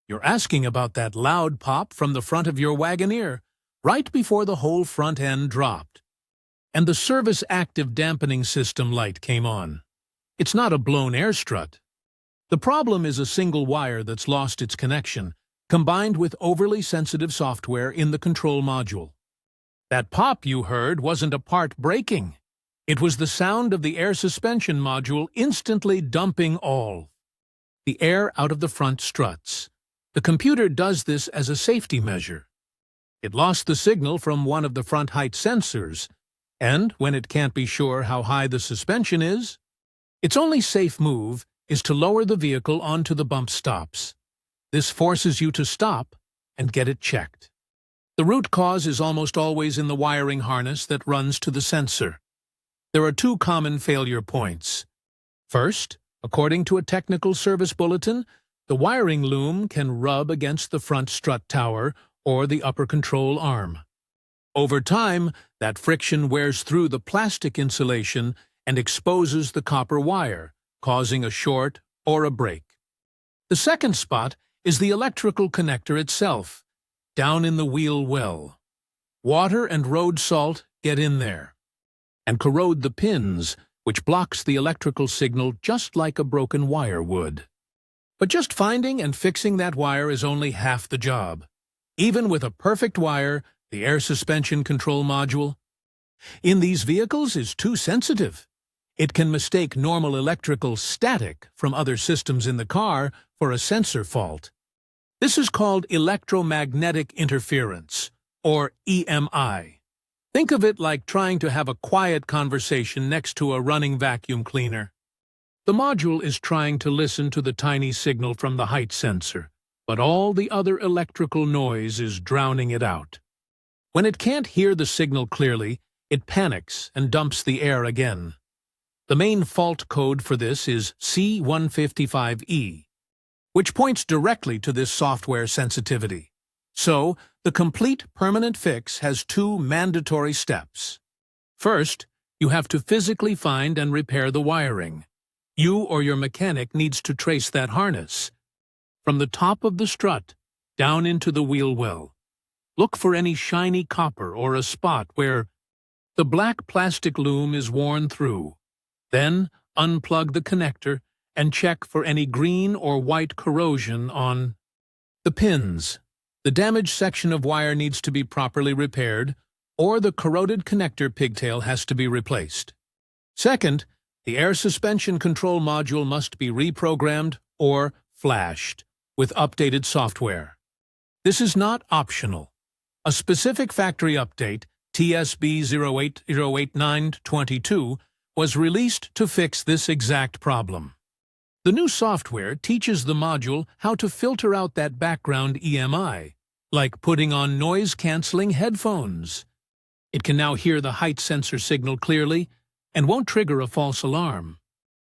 You're asking about that loud pop from the front of your Wagoneer, right before the whole front end dropped. And the Service Active Dampening System light came on. It's not a blown air strut. The problem is a single wire that's lost its connection, combined with overly sensitive software in the control module. That pop you heard wasn't a part breaking. It was the sound of the air suspension module instantly dumping all the air out of the front struts. The computer does this as a safety measure. It lost the signal from one of the front height sensors, and when it can't be sure how high the suspension is, its only safe move is to lower the vehicle onto the bump stops. This forces you to stop and get it checked. The root cause is almost always in the wiring harness that runs to the sensor. There are two common failure points. First, according to a technical service bulletin, the wiring loom can rub against the front strut tower or the upper control arm. Over time, that friction wears through the plastic insulation and exposes the copper wire, causing a short or a break. The second spot is the electrical connector itself, down in the wheel well. Water and road salt get in there and corrode the pins, which blocks the electrical signal just like a broken wire would. But just finding and fixing that wire is only half the job. Even with a perfect wire, the air suspension control module in these vehicles is too sensitive. It can mistake normal electrical static from other systems in the car for a sensor fault. This is called electromagnetic interference, or EMI. Think of it like trying to have a quiet conversation next to a running vacuum cleaner. The module is trying to listen to the tiny signal from the height sensor, but all the other electrical noise is drowning it out. When it can't hear the signal clearly, it panics and dumps the air again. The main fault code for this is C155E, which points directly to this software sensitivity. So, the complete permanent fix has two mandatory steps. First, you have to physically find and repair the wiring. You or your mechanic needs to trace that harness from the top of the strut down into the wheel well. Look for any shiny copper or a spot where the black plastic loom is worn through. Then, unplug the connector and check for any green or white corrosion on the pins. The damaged section of wire needs to be properly repaired, or the corroded connector pigtail has to be replaced. Second, the air suspension control module must be reprogrammed or flashed with updated software. This is not optional. A specific factory update, TSB 0808922, was released to fix this exact problem. The new software teaches the module how to filter out that background EMI, like putting on noise-canceling headphones. It can now hear the height sensor signal clearly and won't trigger a false alarm.